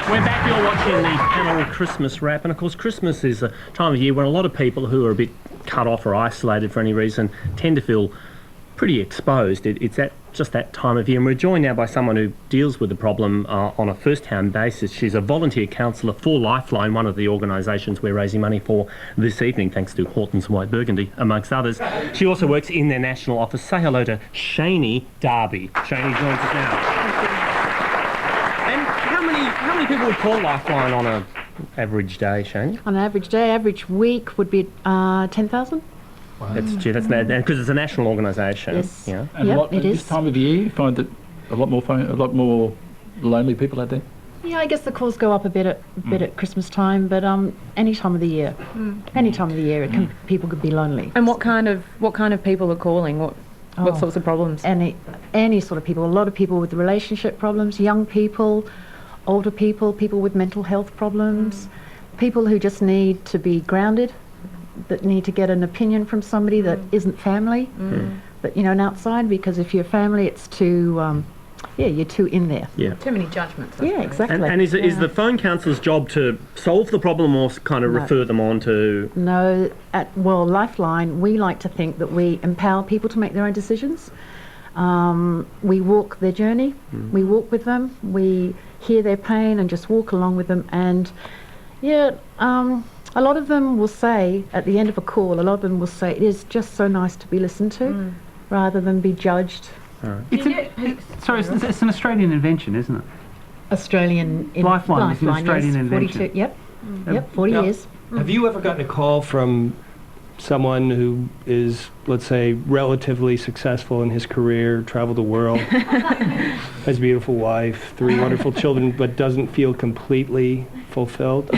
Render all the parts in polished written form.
We're back, you're watching the panel Christmas Wrap, and of course Christmas is a time of year when a lot of people who are a bit cut off or isolated for any reason tend to feel pretty exposed. It's just that time of year, and we're joined now by someone who deals with the problem on a first-hand basis. She's a volunteer counsellor for Lifeline, one of the organisations we're raising money for this evening, thanks to Hortons White Burgundy, amongst others. She also works in their national office. Say hello to Shani Darby. Shani joins us now. And how many people would call Lifeline on an average day, Shani? On an average day, average week would be 10,000. Wow. That's because it's a national organisation. Yes. Yeah. And Yep, what, it this is. time of year, you find that a lot more lonely people out there? Yeah, I guess the calls go up a bit at Christmas time, but any time of the year, any time of the year, people could be lonely. And what kind of people are calling? What sorts of problems? Any sort of people. A lot of people with relationship problems, young people, older people, people with mental health problems, people who just need to be grounded, that need to get an opinion from somebody that isn't family, but an outside, because if you're family, it's too, you're too in there. Yeah. Too many judgments. Yeah, exactly. And is the phone counsellor's job to solve the problem or kind of refer them on to... No, well, Lifeline, we like to think that we empower people to make their own decisions. We walk their journey, we walk with them, we hear their pain and just walk along with them. And a lot of them will say, at the end of a call, it is just so nice to be listened to rather than be judged. It's an Australian invention, isn't it? Lifeline is an Australian yes, invention. 42, yep, 40 years. Have you ever gotten a call from someone who is, let's say, relatively successful in his career, traveled the world, has a beautiful wife, 3 wonderful children, but doesn't feel completely fulfilled?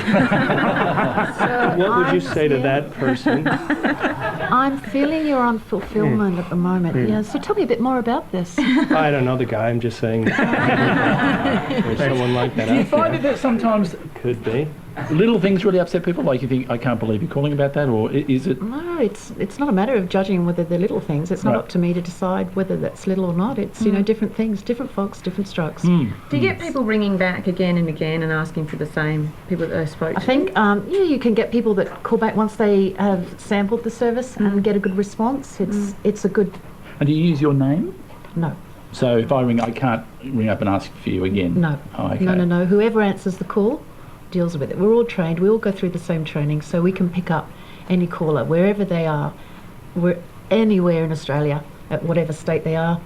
What would you say to that person? I'm feeling your unfulfillment at the moment. Yeah, so tell me a bit more about this. I don't know the guy, I'm just saying there's someone like that Do you out find there. that sometimes Could be. little things really upset people? Like you think, I can't believe you're calling about that, or is it? No, it's not a matter of judging whether they're little things. It's not Right. up to me to decide whether that's little or not. It's, different things, different folks, different strokes. Do you get people ringing back again and again and asking for the same people that they spoke to? I think, you can get people that call back once they have sampled the service and get a good response. It's a good... And do you use your name? No, So if I ring, I can't ring up and ask for you again? no, Oh, okay. no. Whoever answers the call deals with it. We're all trained. We all go through the same training, so we can pick up any caller, wherever they are. We're anywhere in Australia, at whatever state they are.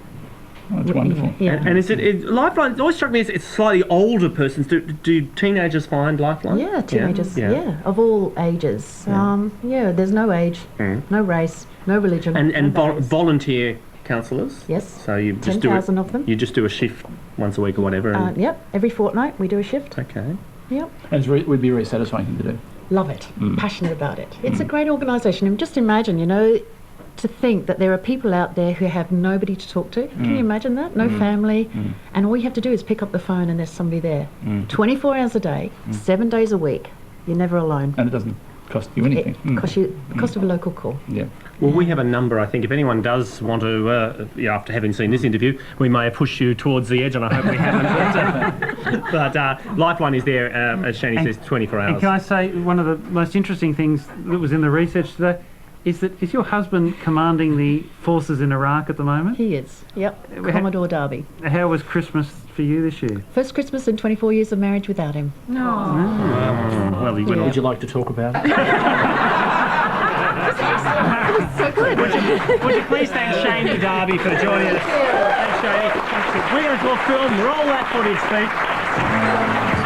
Oh, that's wonderful. Yeah. And is it Lifeline? It always struck me as it's slightly older persons. Do teenagers find Lifeline? Yeah, teenagers, of all ages. There's no age, no race, no religion. And no barriers. volunteer counsellors? Yes, So you just do 10,000 of them. You just do a shift once a week or whatever? And, Yep, every fortnight we do a shift. Okay. Yep, And it would be very satisfying thing to do. love it, passionate about it. It's a great organisation, and just imagine, to think that there are people out there who have nobody to talk to. Can you imagine that? No family, and all you have to do is pick up the phone and there's somebody there. 24 hours a day, 7 days a week. You're never alone. And it doesn't cost you anything. It costs you the cost of a local call. Yeah. Well, we have a number, I think. If anyone does want to, after having seen this interview, we may have pushed you towards the edge, and I hope we haven't. But Lifeline is there, as Shani says, 24 hours. And can I say, one of the most interesting things that was in the research today is your husband commanding the forces in Iraq at the moment? He is. Yep, Commodore Darby. How was Christmas for you this year? First Christmas in 24 years of marriage without him. Well, he went Would you like to talk about it? So good. Would you please thank Shani Darby for joining us? Thanks, Shani. We're going to talk film. Roll that footage, Pete.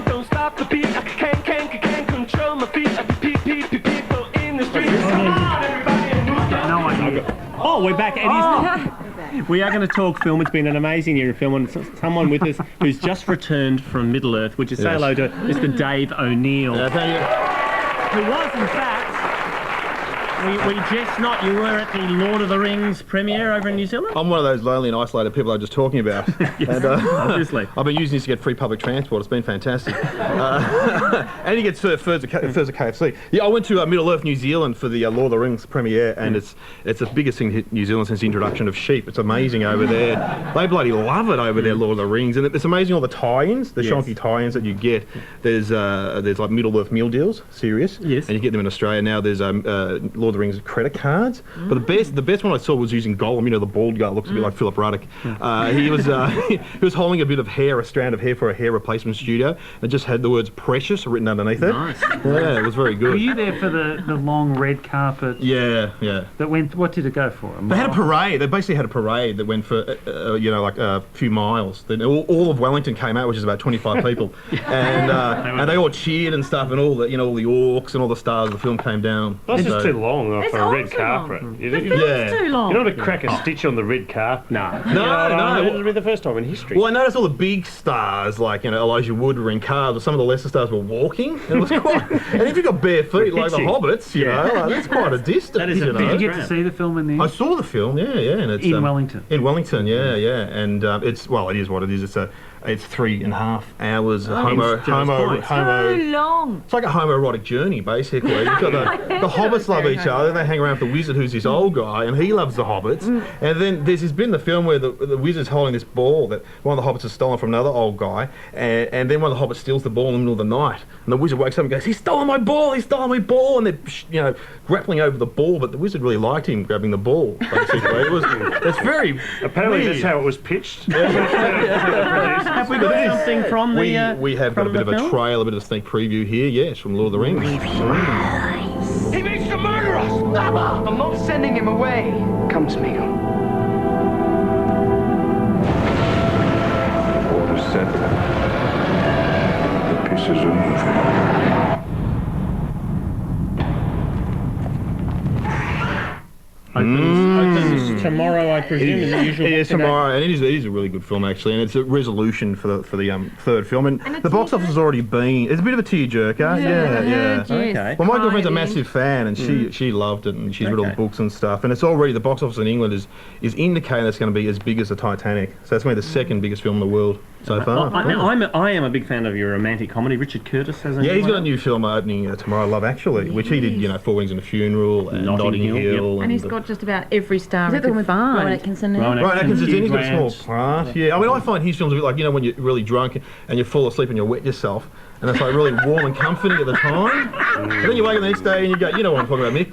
Don't stop the beat. I can't control my feet. People in the streets. Come on, everybody, move down. No idea. Oh, we're back. We are going to talk film. It's been an amazing year of film, and someone with us who's just returned from Middle Earth. Would you say hello to Mr. Dave O'Neill, who was, in fact, were you just not? You were at the Lord of the Rings premiere over in New Zealand? I'm one of those lonely and isolated people I was just talking about. And, Obviously. I've been using this to get free public transport. It's been fantastic. And you get served furs at KFC. Yeah, I went to Middle Earth, New Zealand for the Lord of the Rings premiere, and it's the biggest thing to hit New Zealand since the introduction of sheep. It's amazing over there. They bloody love it over there, Lord of the Rings, and it's amazing all the tie-ins, the shonky tie-ins that you get. There's like Middle Earth meal deals, serious, Yes. and you get them in Australia now. There's Lord of the Rings credit cards, but the best one I saw was using Gollum. You know, the bald guy looks a bit like Philip Ruddock. He was holding a bit of hair, a strand of hair for a hair replacement studio. It just had the words "precious" written underneath it. Nice. Yeah, it was very Were good. you there for the long red carpet Yeah. that went? What did it go for? They had a parade. They basically had a parade that went for, like a few miles. Then all of Wellington came out, which is about 25 people, and they all cheered and stuff, and all the orcs and all the stars of the film came down. That's So- just too long It's for a red also carpet. long. You The don't film's Yeah. too long. want to crack a stitch on the red carpet. No. No. It'll be the first time in history. Well, I noticed all the big stars, like Elijah Wood, were in cars, but some of the lesser stars were walking. And it was quite. And if you've got bare feet like the Pitching. Hobbits, you know, like, that's quite a distance. That is a you big know. Did you get Grand. to see the film in the I end? saw the film, yeah, and it's In Wellington. In Wellington, yeah, and it is what it is. It's 3.5 hours. Homo. Too long. It's like a homoerotic journey, basically. You've got the hobbits love each other, and they hang around with the wizard, who's this old guy, and he loves the hobbits. And then there's this bit in the film where the wizard's holding this ball that one of the hobbits has stolen from another old guy, and then one of the hobbits steals the ball in the middle of the night, and the wizard wakes up and goes, "He's stolen my ball! He's stolen my ball!" And they're grappling over the ball, but the wizard really liked him grabbing the ball. Basically, it's very Apparently weird. that's how it was pitched. Have we got something from the? We have got a from bit of the a film? trail, a bit of a sneak preview here, yes, from Lord of the Rings. He means to murder us! I'm not sending him away. Come, Smeagol. Order set. The pieces are moving. Opens tomorrow, I presume. Is the usual It is box today? tomorrow, and it is a really good film actually, and it's a resolution for the third film, and And it's the box office has already been. It's a bit of a tearjerker, yeah. Okay. Well, my girlfriend's a Cried at the massive fan, and she loved it, and she's read all the Okay. books and stuff. And it's already the box office in England is indicating it's going to be as big as the Titanic. So that's going to be the second biggest film in the world so far. I am a big fan of your romantic comedy. Richard Curtis has a Yeah, new he's got a one. new film opening tomorrow, Love Actually, which he did, Four Wings and a Funeral and Notting Notting Hill, Hill. And he's got just about every star Is we it the one could with find. Rowan Atkinson in it? Rowan Right, Atkins is in, he's got a small Grant. part. Yeah, I mean, I find his films a bit like, when you're really drunk and you fall asleep and you wet yourself, and it's like really warm and comforting at the time. And then you wake up the next day and you go, you know what I'm talking about, Mick.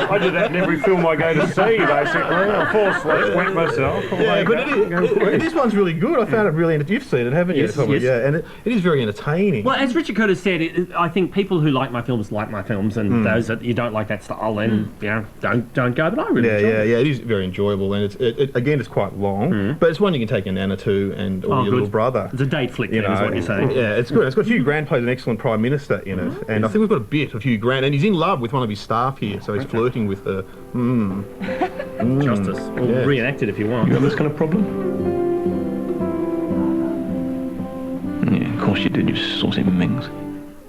I do that in every film I go to see, basically. I fall asleep, wet myself. Yeah, but this one's really good. I found it really. You've seen it, haven't you? Yes, Probably, yes. yeah, and it is very entertaining. Well, as Richard Curtis said, I think people who like my films, and those that you don't like that style, then don't go. But I really enjoy it. Yeah. It is very enjoyable, and it's quite long, but it's one you can take your nana to and or your little brother. It's a date flick, You then, is know, what you're saying. yeah, it's good. It's got Hugh Grant plays an excellent Prime Minister in it, and I think we've got a bit of Hugh Grant, and he's in love with one of his staff here, so he's flirting with her. Justice. We'll Yeah. reenact it if you want. You have this kind of problem? Yeah, of course you did, you saucy minx.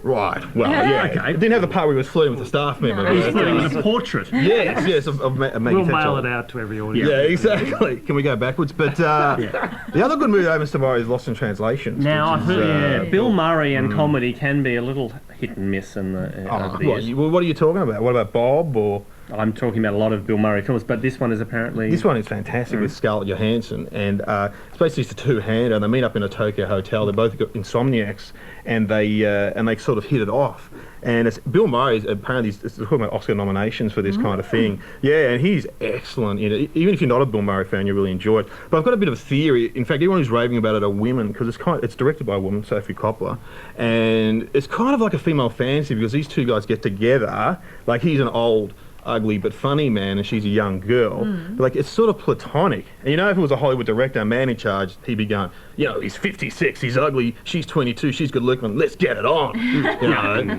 Right. Well, yeah. Okay. It didn't have the part where he was flirting with the staff member. No. but He's it's, putting in a portrait. yes, of Maggie We'll Thatcher. mail it out to every audience. Yeah, exactly. Can we go backwards? But the other good movie that opens tomorrow is Lost in Translation. Now, I've heard, Bill Murray and comedy can be a little hit and miss over the years. What are you talking about? What about Bob or... I'm talking about a lot of Bill Murray films, but this one is apparently... This one is fantastic with Scarlett Johansson, and it's basically just a two-hander, and they meet up in a Tokyo hotel. They're both got insomniacs, and they sort of hit it off. And it's, Bill Murray is apparently talking about Oscar nominations for this kind of thing. Yeah, and he's excellent in it. Even if you're not a Bill Murray fan, you really enjoy it. But I've got a bit of a theory. In fact, everyone who's raving about it are women, because it's directed by a woman, Sophie Coppola, and it's kind of like a female fantasy because these two guys get together. Like, he's an old, ugly but funny man, and she's a young girl. But like, it's sort of platonic. And if it was a Hollywood director, a man in charge, he'd be going, he's 56, he's ugly, she's 22, she's good looking, let's get it on.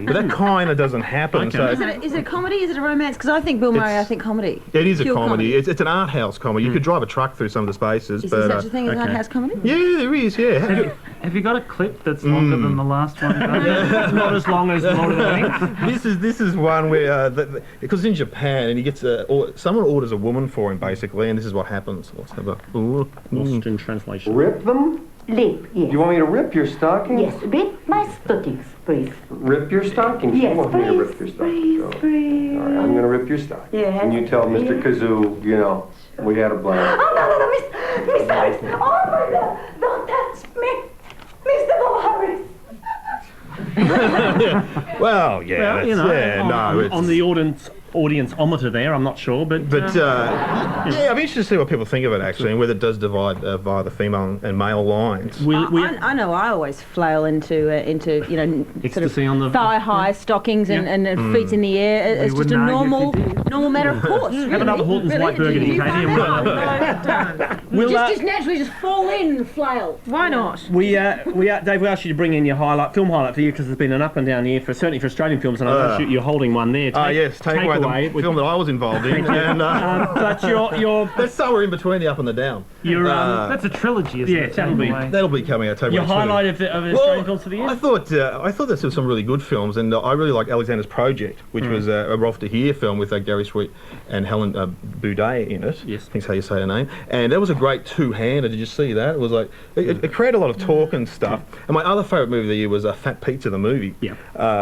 But that kind of doesn't happen. Okay. So Is it a comedy? Is it a romance? Because I think Bill Murray, I think comedy. it is a Pure comedy. It's an art house comedy. You could drive a truck through some of the spaces. Is but there such a thing as art okay. house comedy? yeah, there is. Yeah. Have you got a clip that's longer than the last one? It's not as long as Lord of the Rings. This is one where because in Japan and he gets someone orders a woman for him basically, and this is what happens. Let's have a Lost in translation. Rip them? Lip, yes. You want me to rip your stockings? Yes, rip my stockings, please. Rip your stockings? Yes, You want me to please, rip your stockings? please. All right, I'm going to rip your stockings. Yes. And you tell Mr. Kazoo, we had a blast. Oh, no, Miss Harris. Oh, my God. Don't touch me. Mr. Bob Harris. Well, yeah, on the audience-ometer there, I'm not sure, but I'm interested to see what people think of it actually, and whether it does divide via the female and male lines. I know I always flail into sort Ecstasy of on the thigh-high stockings and feet in the air. It's just a normal matter of course. have another Horton's White Burgundy, Katie. And we'll just naturally just fall in and flail. Why not? Dave, we asked you to bring in your film highlight for you because there's been an up and down year certainly for Australian films, and I know you're holding one there. Take away the film that I was involved in. And, but you're that's somewhere in between the up and the down. That's a trilogy, isn't it? That'll be coming out. your highlight of Australian films for the year. I thought there were some really good films, and I really like Alexander's Project, which was a Rolf de Heer film with Gary Sweet and Helen Boudet in it. Yes, I think's how you say her name. And that was a great two-hander. Did you see that? It was like it created a lot of talk and stuff. And my other favourite movie of the year was Fat Pizza, the movie. Yeah.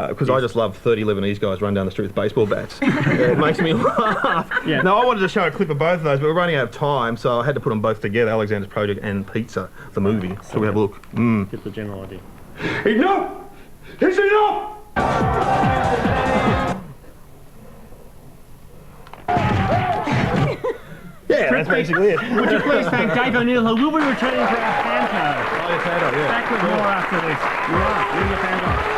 Because I just love 30 Lebanese guys run down the street with baseball bats. It makes me laugh. Yeah. Now I wanted to show a clip of both of those, but we're running out of time, so I had to put them both together: Alexander's Project and Pizza, the movie. So we have a look. Get the general idea. Enough! It's enough! Yeah, that's basically it. Would you please thank Dave O'Neill, who will be returning for our Panto. Oh, yeah, Panto, yeah. Back with more after this. You are. You're in the Panto.